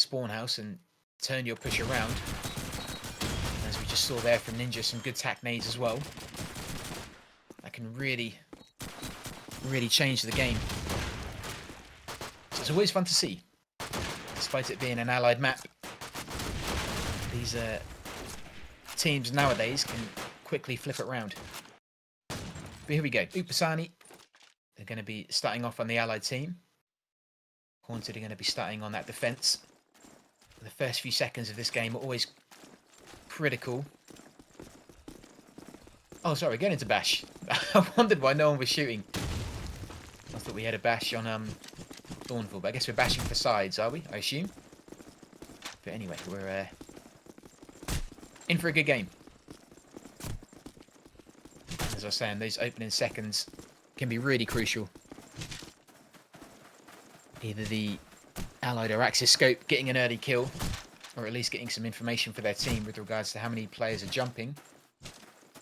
spawn house and turn your push around. As we just saw there from Ninja, some good tac nades as well. That can really change the game. So it's always fun to see, despite it being an allied map. These teams nowadays can quickly flip it around. But here we go. otpisani, they're going to be starting off on the allied team. Haunted are going to be starting on that defense. The first few seconds of this game are always critical. Oh, sorry, we're getting into bash. I wondered why no one was shooting. I thought we had a bash on Dawnfall, but I guess we're bashing for sides, are we? I assume. But anyway, we're in for a good game. As I was saying, those opening seconds can be really crucial. Either the allied or Axis scope getting an early kill, or at least getting some information for their team with regards to how many players are jumping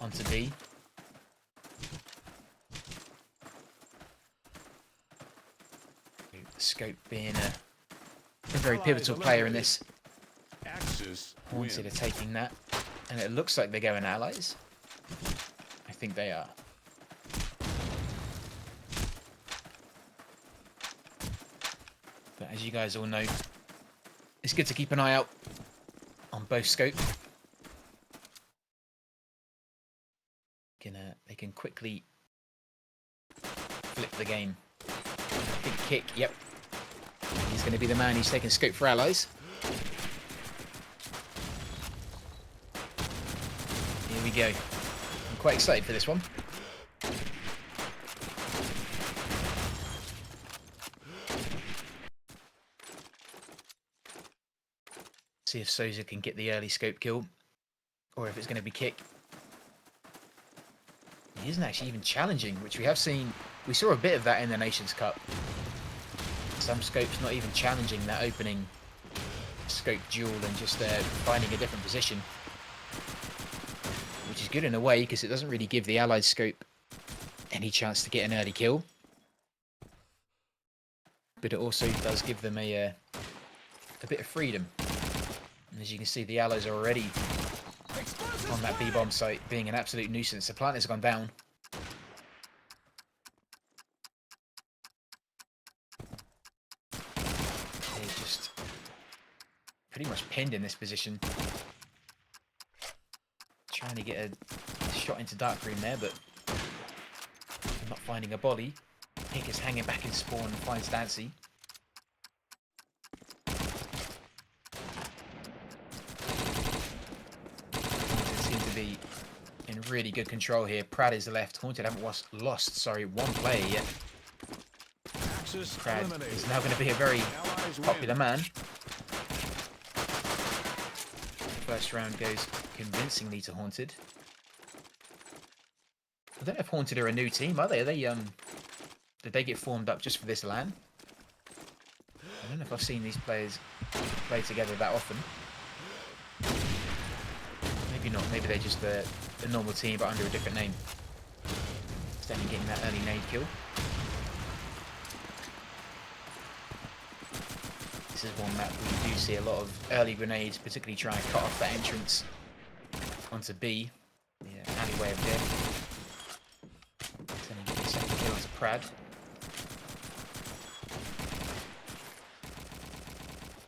onto B. Scope being a very pivotal player in this. Haunted are taking that, and it looks like they're going allies. I think they are. But as you guys all know, it's good to keep an eye out on both scope. They can quickly flip the game. Big kick, yep. He's going to be the man who's taking scope for allies. Here we go. I'm quite excited for this one. See if Soza can get the early scope kill, or if it's going to be kick. He isn't actually even challenging, which we have seen. We saw a bit of that in the Nations Cup. Some scopes not even challenging that opening scope duel and just finding a different position. Which is good in a way, because it doesn't really give the allied scope any chance to get an early kill. But it also does give them a bit of freedom. And as you can see, the allies are already on that B-bomb site, being an absolute nuisance. The plant has gone down. They're just pretty much pinned in this position. Trying to get a shot into dark green there, but not finding a body. Pink is hanging back in spawn and finds Dancy. Be in really good control here. Prad is left. Haunted haven't lost one player yet. Prad is now going to be a very popular man. First round goes convincingly to Haunted. I don't know if Haunted are a new team, are they? Are they did they get formed up just for this LAN? I don't know if I've seen these players play together that often. Maybe not. Maybe they're just a normal team, but under a different name. Definitely getting that early nade kill. This is one map where you do see a lot of early grenades, particularly trying to cut off that entrance onto B. The alleyway of death. Sending the second kill to Prad.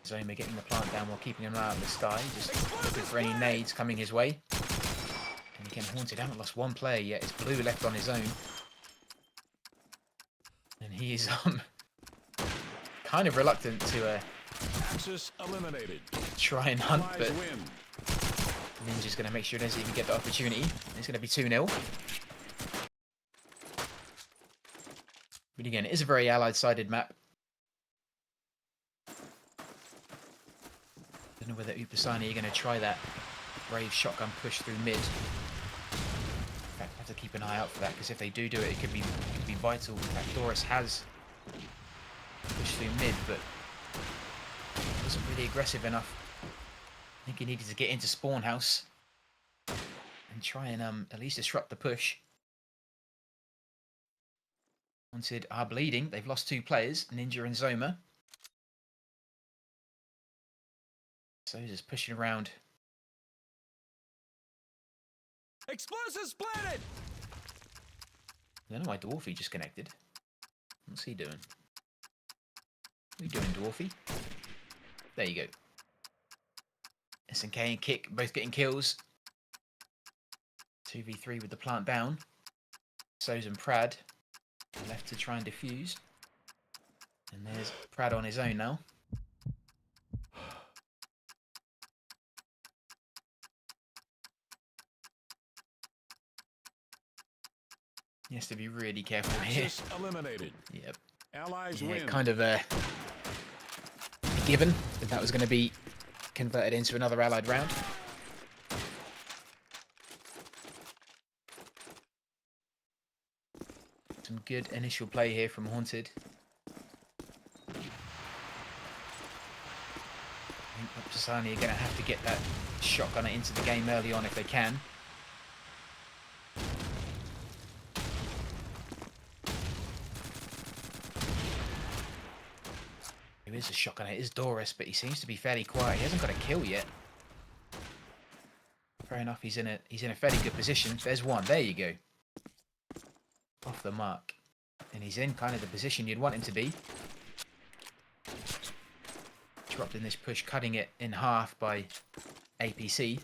Zowie getting the plant down while keeping an eye out in the sky, just looking for any nades coming his way. And again, Haunted haven't lost one player yet. It's Blue left on his own. And he is kind of reluctant to try and hunt, but Ninja's going to make sure he doesn't even get the opportunity. It's going to be 2-0. But again, it is a very allied-sided map. I don't know whether otpisani are going to try that brave shotgun push through mid. In fact, I have to keep an eye out for that, because if they do it, it could be vital. In fact, Doris has pushed through mid, but wasn't really aggressive enough. I think he needed to get into spawn house and try and at least disrupt the push. Haunted are bleeding. They've lost 2 players, Ninja and Zoma. So he's just pushing around. Explosives planted! I don't know why Dwarfy just connected. What's he doing? What are you doing, Dwarfy? There you go. SNK and Kick both getting kills. 2v3 with the plant down. Soz and Prad left to try and defuse. And there's Prad on his own now. He has to be really careful here. Eliminated. Yep. Allies Yeah, win. kind of a given that was going to be converted into another allied round. Some good initial play here from Haunted. I think otpisani are going to have to get that shotgunner into the game early on if they can. There is a shotgunner, it is Doris, but he seems to be fairly quiet. He hasn't got a kill yet. Fair enough, he's in a fairly good position. There's one, there you go. Off the mark. And he's in kind of the position you'd want him to be. Dropped in this push, cutting it in half by APC.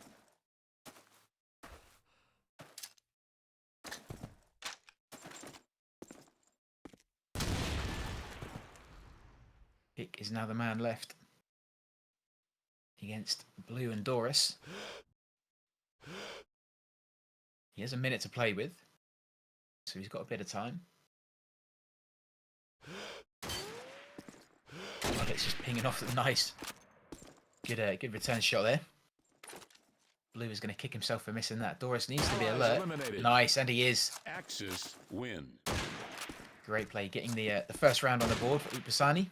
Hick is now the man left against Blue and Doris. He has a minute to play with, so he's got a bit of time. Oh, it's just pinging off. Nice. Good return shot there. Blue is going to kick himself for missing that. Doris needs to be alert. Eliminated. Nice, and he is. Axis win. Great play, getting the first round on the board for otpisani.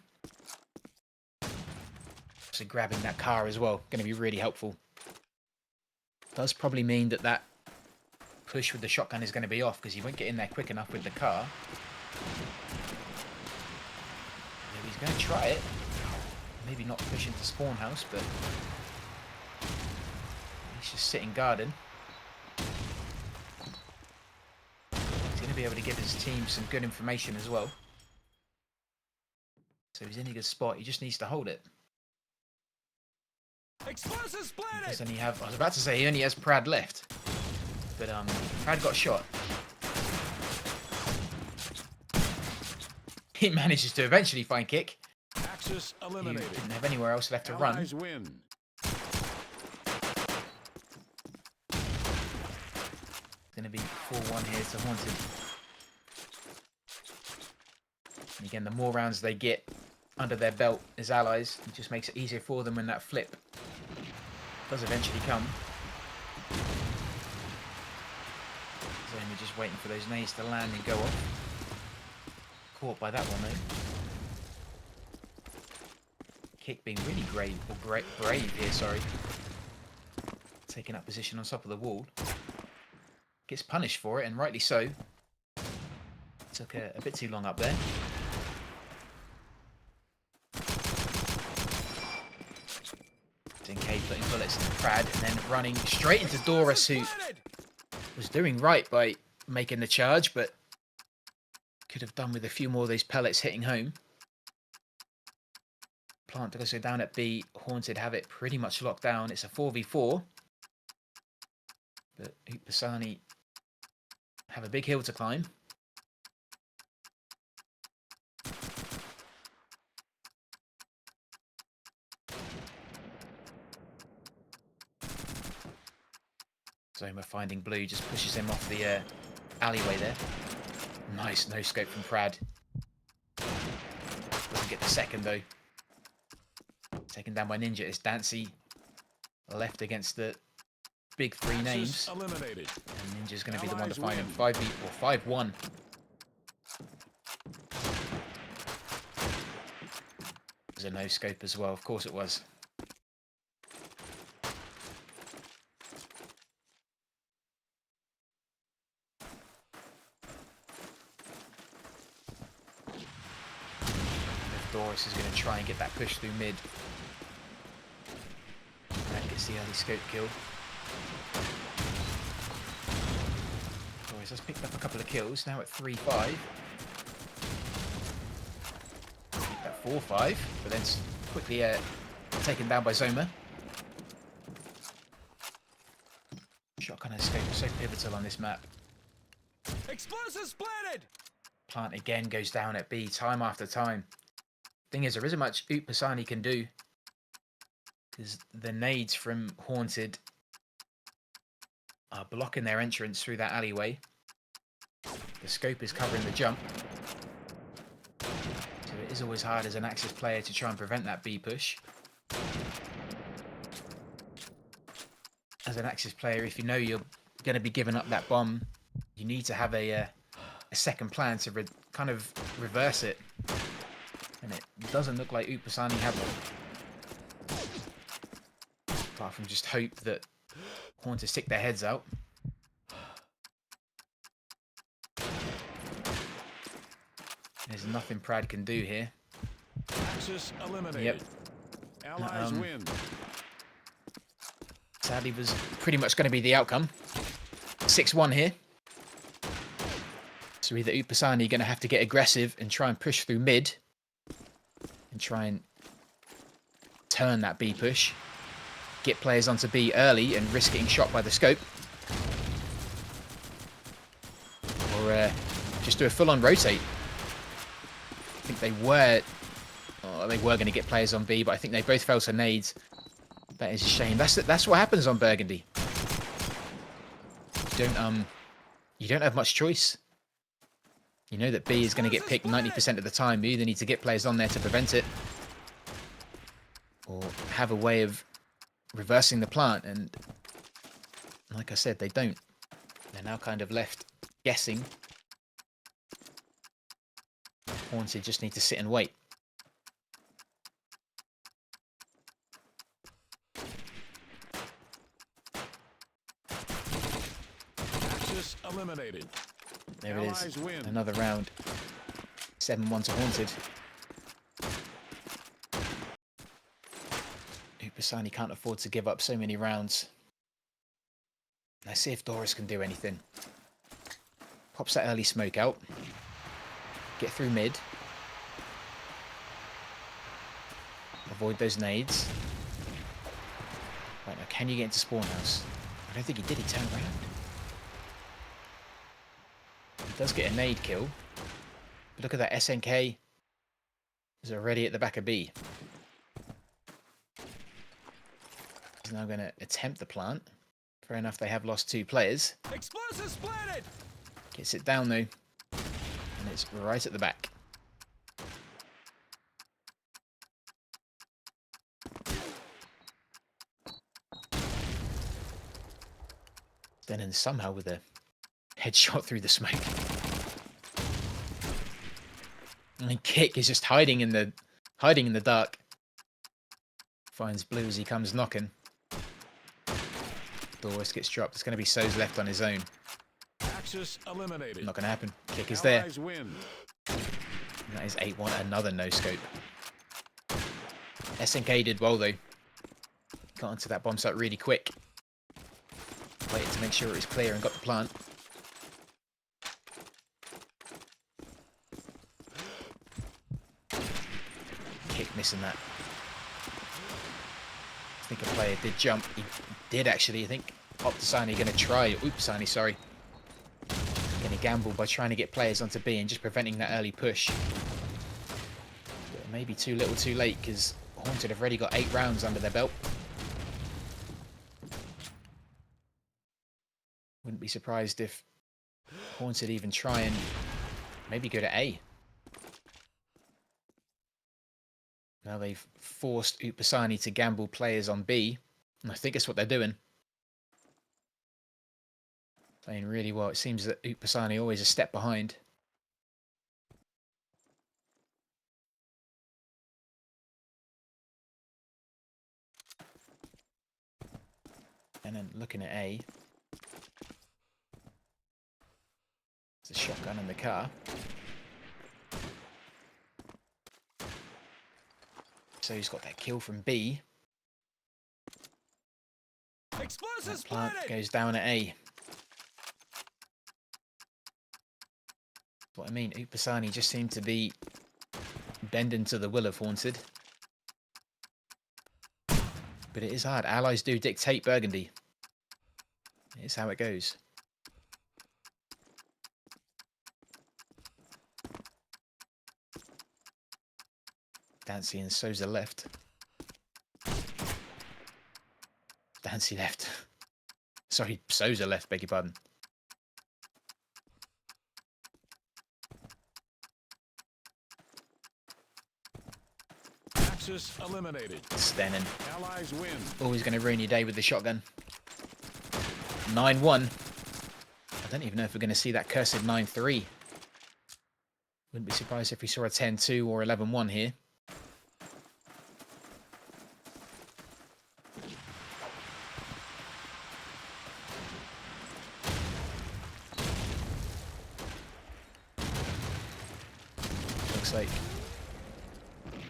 So grabbing that car as well, going to be really helpful. Does probably mean that push with the shotgun is going to be off because he won't get in there quick enough with the car. He's going to try it. Maybe not push into spawn house, but he's just sitting guarding. He's going to be able to give his team some good information as well. So he's in a good spot. He just needs to hold it. Explosives planted! Doesn't he have? I was about to say he only has Prad left, but Prad got shot. He manages to eventually find Kick. Axis eliminated. He didn't have anywhere else left to Allies run. win. It's going to be 4-1 here to Haunted. And again, the more rounds they get under their belt as allies, it just makes it easier for them when that flip does eventually come. So we're just waiting for those nades to land and go off. Caught by that one though. Kick being really brave here, sorry. Taking up position on top of the wall. Gets punished for it, and rightly so. Took a bit too long up there. benQ putting bullets into Prad, and then running straight into Doris, who was doing right by making the charge, but could have done with a few more of those pellets hitting home. Plant does go down at B. Haunted have it pretty much locked down. It's a 4v4. But otpisani have a big hill to climb. So we're finding Blue, just pushes him off the alleyway there. Nice no scope from Prad. Doesn't get the second though. Taken down by Ninja. It's Dancy left against the big three names. Eliminated. And Ninja's going to be the one to find him. 5v or 5-1. There's a no scope as well. Of course it was. Doris is going to try and get that push through mid. Gets the early scope kill. Boys, let's pick up a couple of kills. Now at 3-5. That 4-5, but then quickly taken down by Zoma. Shotgun and scope are so pivotal on this map. Explosives planted. Plant again goes down at B time after time. Thing is, there isn't much otpisani can do, because the nades from Haunted are blocking their entrance through that alleyway. The scope is covering the jump. So it is always hard as an Axis player to try and prevent that B push. As an Axis player, if you know you're going to be giving up that bomb, you need to have a second plan to kind of reverse it. And it doesn't look like otpisani have one. Apart from just hope that Haunted stick their heads out. There's nothing Prad can do here. Axis eliminated. Yep. Allies win. Sadly, was pretty much going to be the outcome. 6-1 here. So either otpisani are going to have to get aggressive and try and push through mid. And try and turn that B push. Get players onto B early and risk getting shot by the scope. Or just do a full-on rotate. I think they were going to get players on B, but I think they both fell to nades. That is a shame. That's what happens on Burgundy. You don't have much choice. You know that B is going to get picked 90% of the time. You either need to get players on there to prevent it, or have a way of reversing the plant. And like I said, they don't. They're now kind of left guessing. Haunted just need to sit and wait. Axis eliminated. There it is. Allies win. Another round. 7-1 to Haunted. otpisani can't afford to give up so many rounds. Let's see if Doris can do anything. Pops that early smoke out. Get through mid. Avoid those nades. Right, now can you get into spawn house? I don't think he did. He turned around. He does get a nade kill. But look at that. SNK is already at the back of B. He's now going to attempt the plant. Fair enough, they have lost 2 players. Explosives planted. Gets it down though. And it's right at the back. Then somehow with a headshot through the smoke. And Kick is just hiding in the dark. Finds Blue as he comes knocking. Doris gets dropped. It's going to be So's left on his own. Axis eliminated. Not going to happen. Kick is there. Allies win. And that is 8-1. Another no scope. SNK did well though. Got onto that bomb site really quick. Waited to make sure it was clear and got the plant. Kick missing that. I think a player did jump. He did actually, I think. Optisani going to try. otpisani, sorry. Going to gamble by trying to get players onto B and just preventing that early push. But maybe too little too late, because Haunted have already got 8 rounds under their belt. Wouldn't be surprised if Haunted even try and maybe go to A. Now they've forced otpisani to gamble players on B. And I think that's what they're doing. Playing really well. It seems that otpisani always a step behind. And then looking at A. There's a shotgun in the car. So he's got that kill from B. Explosive Plant spotted. goes down at A. What I mean, otpisani just seemed to be bending to the will of Haunted. But it is hard. Allies do dictate Burgundy. It's how it goes. Dancy and Souza left. Dancy left. Sorry, Souza left, beg your pardon. Axis eliminated. Stennen. Allies win. Always going to ruin your day with the shotgun. 9-1. I don't even know if we're going to see that cursed 9-3. Wouldn't be surprised if we saw a 10-2 or 11-1 here. Looks like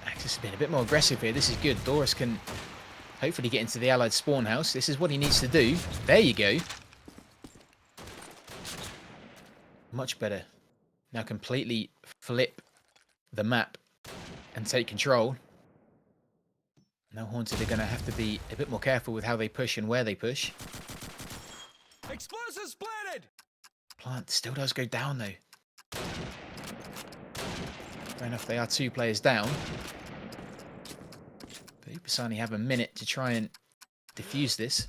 Axis has been a bit more aggressive here. This is good. Doris can hopefully get into the Allied spawn house. This is what he needs to do. There you go. Much better. Now completely flip the map and take control. Now Haunted are going to have to be a bit more careful with how they push and where they push. Explosive splatted. Plant still does go down though. Fair enough, they are 2 players down. But otpisani have a minute to try and defuse this.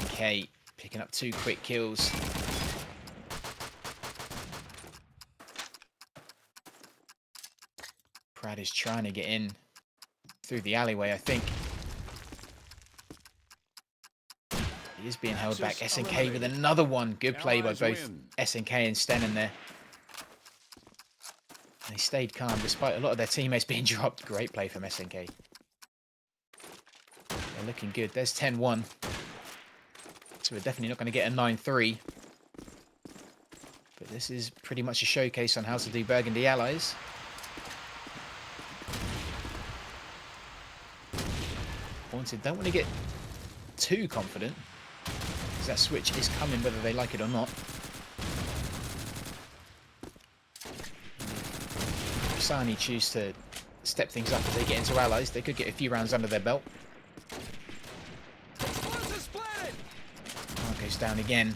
Okay, picking up 2 quick kills. Pratt is trying to get in through the alleyway, I think. He is being held back. SNK with another one. Good play by both SNK and Stennen there. They stayed calm despite a lot of their teammates being dropped. Great play from SNK. They're looking good. There's 10-1. So we're definitely not going to get a 9-3. But this is pretty much a showcase on how to do Burgundy allies. Haunted don't want to get too confident, because that switch is coming whether they like it or not. otpisani choose to step things up as they get into allies. They could get a few rounds under their belt. Goes down again.